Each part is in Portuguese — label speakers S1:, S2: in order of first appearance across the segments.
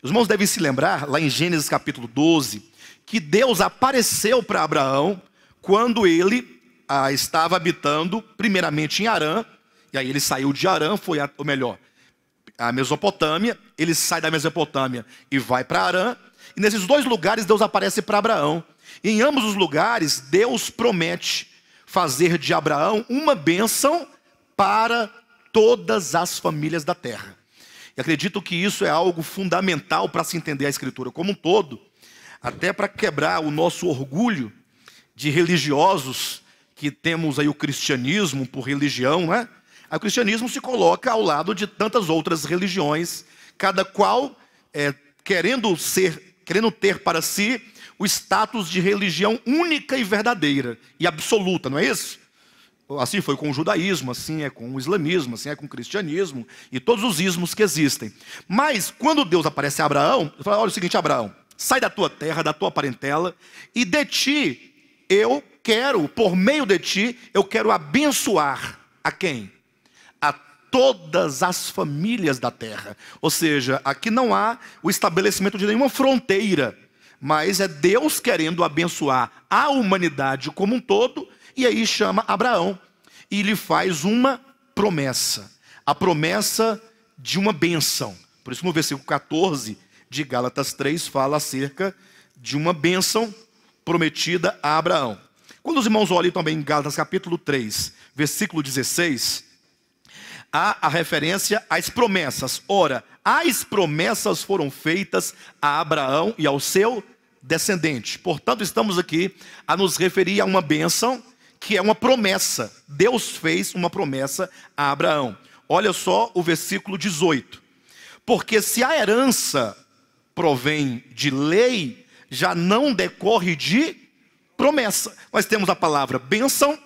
S1: Os irmãos devem se lembrar, lá em Gênesis capítulo 12, que Deus apareceu para Abraão quando ele estava habitando primeiramente em Harã, e aí ele saiu de Harã, ou melhor, a Mesopotâmia. Ele sai da Mesopotâmia e vai para Harã, e nesses dois lugares Deus aparece para Abraão. E em ambos os lugares Deus promete fazer de Abraão uma bênção para todas as famílias da terra. E acredito que isso é algo fundamental para se entender a Escritura como um todo, até para quebrar o nosso orgulho de religiosos, que temos aí o cristianismo por religião, né? O cristianismo se coloca ao lado de tantas outras religiões, cada qual querendo ter para si o status de religião única e verdadeira e absoluta, não é isso? Assim foi com o judaísmo, assim é com o islamismo, assim é com o cristianismo e todos os ismos que existem. Mas quando Deus aparece a Abraão, ele fala: olha o seguinte, Abraão, sai da tua terra, da tua parentela, e de ti eu quero, por meio de ti, eu quero abençoar a quem? A todas as famílias da terra. Ou seja, aqui não há o estabelecimento de nenhuma fronteira, mas é Deus querendo abençoar a humanidade como um todo, e aí chama Abraão e lhe faz uma promessa, a promessa de uma bênção. Por isso no versículo 14 de Gálatas 3 fala acerca de uma bênção prometida a Abraão. Quando os irmãos olham também em Gálatas capítulo 3, versículo 16, há a referência às promessas. Ora, as promessas foram feitas a Abraão e ao seu descendente. Portanto, estamos aqui a nos referir a uma bênção que é uma promessa. Deus fez uma promessa a Abraão. Olha só o versículo 18. Porque se a herança provém de lei, já não decorre de promessa. Nós temos a palavra bênção,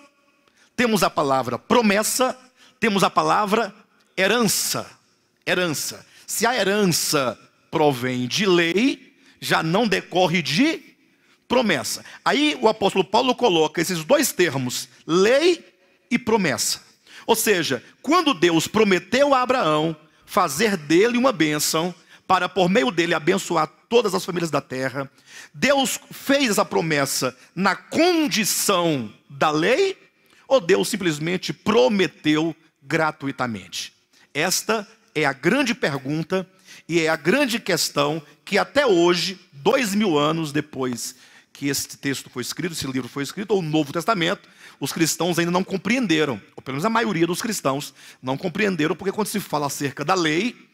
S1: temos a palavra promessa, temos a palavra herança. Herança. Se a herança provém de lei, já não decorre de promessa. Aí o apóstolo Paulo coloca esses dois termos, lei e promessa. Ou seja, quando Deus prometeu a Abraão fazer dele uma bênção, para por meio dele abençoar todas as famílias da terra, Deus fez essa promessa na condição da lei, ou Deus simplesmente prometeu gratuitamente? Esta é a grande pergunta e é a grande questão que até hoje, 2000 anos depois que esse texto foi escrito, esse livro foi escrito, ou o Novo Testamento, os cristãos ainda não compreenderam, ou pelo menos a maioria dos cristãos não compreenderam, porque quando se fala acerca da lei,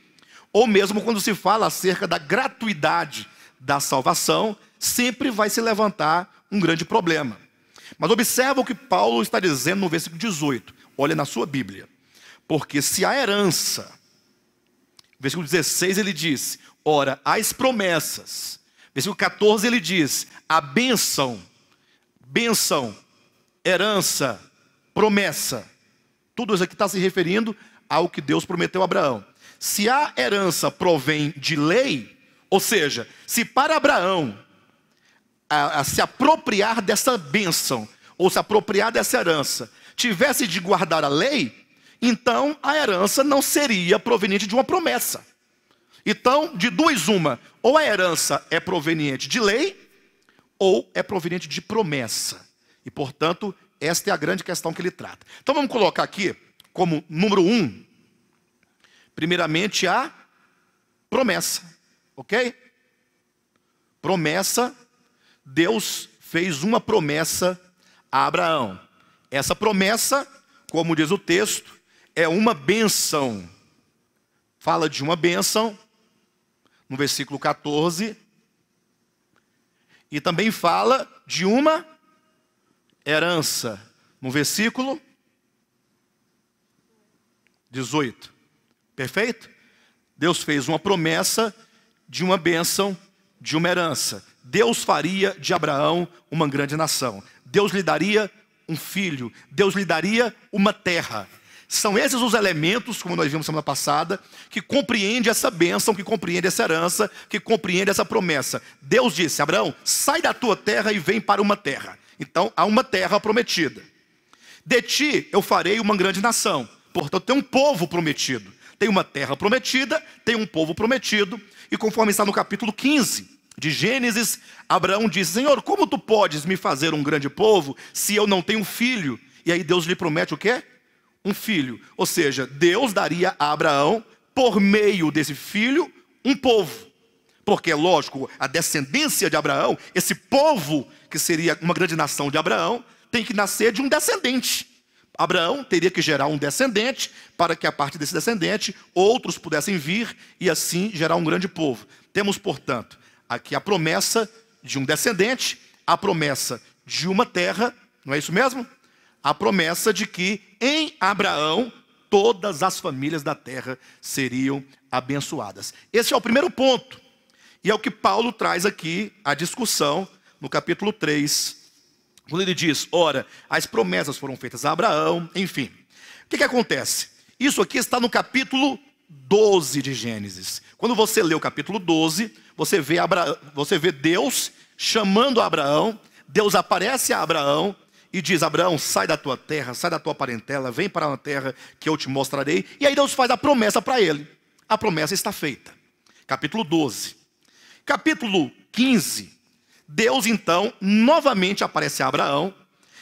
S1: ou mesmo quando se fala acerca da gratuidade da salvação, sempre vai se levantar um grande problema. Mas observa o que Paulo está dizendo no versículo 18. Olha na sua Bíblia. Porque se a herança, versículo 16 ele diz, ora, as promessas. Versículo 14 ele diz, a bênção, herança, promessa. Tudo isso aqui está se referindo ao que Deus prometeu a Abraão. Se a herança provém de lei, ou seja, se para Abraão se apropriar dessa bênção, ou se apropriar dessa herança, tivesse de guardar a lei, então a herança não seria proveniente de uma promessa. Então, de duas uma, ou a herança é proveniente de lei, ou é proveniente de promessa. E portanto, esta é a grande questão que ele trata. Então vamos colocar aqui, como número 1, primeiramente a promessa, ok? Promessa, Deus fez uma promessa a Abraão. Essa promessa, como diz o texto, é uma bênção. Fala de uma bênção, no versículo 14. E também fala de uma herança, no versículo 18. Perfeito? Deus fez uma promessa de uma bênção, de uma herança. Deus faria de Abraão uma grande nação. Deus lhe daria um filho. Deus lhe daria uma terra. São esses os elementos, como nós vimos semana passada, que compreende essa bênção, que compreende essa herança, que compreende essa promessa. Deus disse, Abraão, sai da tua terra e vem para uma terra. Então, há uma terra prometida. De ti eu farei uma grande nação. Portanto, tem um povo prometido. Tem uma terra prometida, tem um povo prometido, e conforme está no capítulo 15 de Gênesis, Abraão diz: Senhor, como tu podes me fazer um grande povo se eu não tenho filho? E aí Deus lhe promete o quê? Um filho. Ou seja, Deus daria a Abraão, por meio desse filho, um povo. Porque, lógico, a descendência de Abraão, esse povo que seria uma grande nação de Abraão, tem que nascer de um descendente. Abraão teria que gerar um descendente, para que a partir desse descendente, outros pudessem vir e assim gerar um grande povo. Temos, portanto, aqui a promessa de um descendente, a promessa de uma terra, não é isso mesmo? A promessa de que em Abraão todas as famílias da terra seriam abençoadas. Esse é o primeiro ponto, e é o que Paulo traz aqui a discussão no capítulo 3, quando ele diz: ora, as promessas foram feitas a Abraão, enfim. O que acontece? Isso aqui está no capítulo 12 de Gênesis. Quando você lê o capítulo 12, você vê Deus chamando Abraão. Deus aparece a Abraão e diz: Abraão, sai da tua terra, sai da tua parentela, vem para uma terra que eu te mostrarei. E aí Deus faz a promessa para ele. A promessa está feita. Capítulo 12. Capítulo 15, Deus então novamente aparece a Abraão.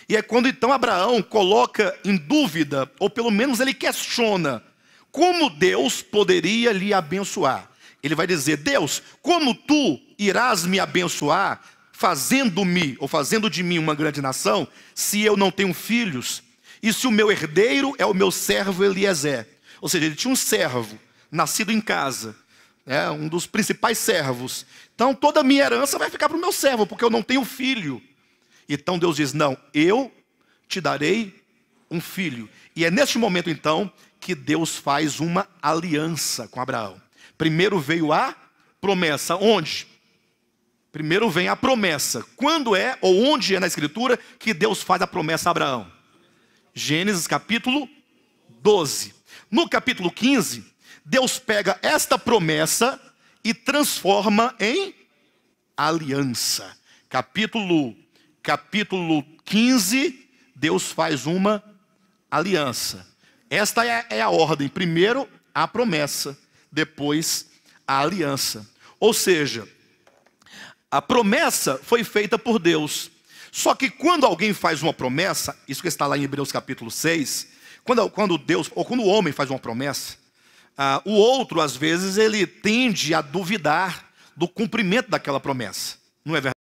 S1: E é quando então Abraão coloca em dúvida, ou pelo menos ele questiona, como Deus poderia lhe abençoar. Ele vai dizer: Deus, como tu irás me abençoar, fazendo-me, ou fazendo de mim uma grande nação, se eu não tenho filhos, e se o meu herdeiro é o meu servo Eliezer? Ou seja, ele tinha um servo, nascido em casa, um dos principais servos. Então toda a minha herança vai ficar para o meu servo, porque eu não tenho filho. Então Deus diz: não, eu te darei um filho. E é neste momento então que Deus faz uma aliança com Abraão. Primeiro veio a promessa. Onde? Primeiro vem a promessa. Quando é, ou onde é na Escritura que Deus faz a promessa a Abraão? Gênesis capítulo 12. No capítulo 15, Deus pega esta promessa e transforma em aliança. Capítulo 15, Deus faz uma aliança. Esta é a ordem. Primeiro a promessa, depois a aliança. Ou seja, a promessa foi feita por Deus. Só que quando alguém faz uma promessa, isso que está lá em Hebreus capítulo 6, quando Deus, ou quando o homem faz uma promessa, o outro às vezes ele tende a duvidar do cumprimento daquela promessa. Não é verdade?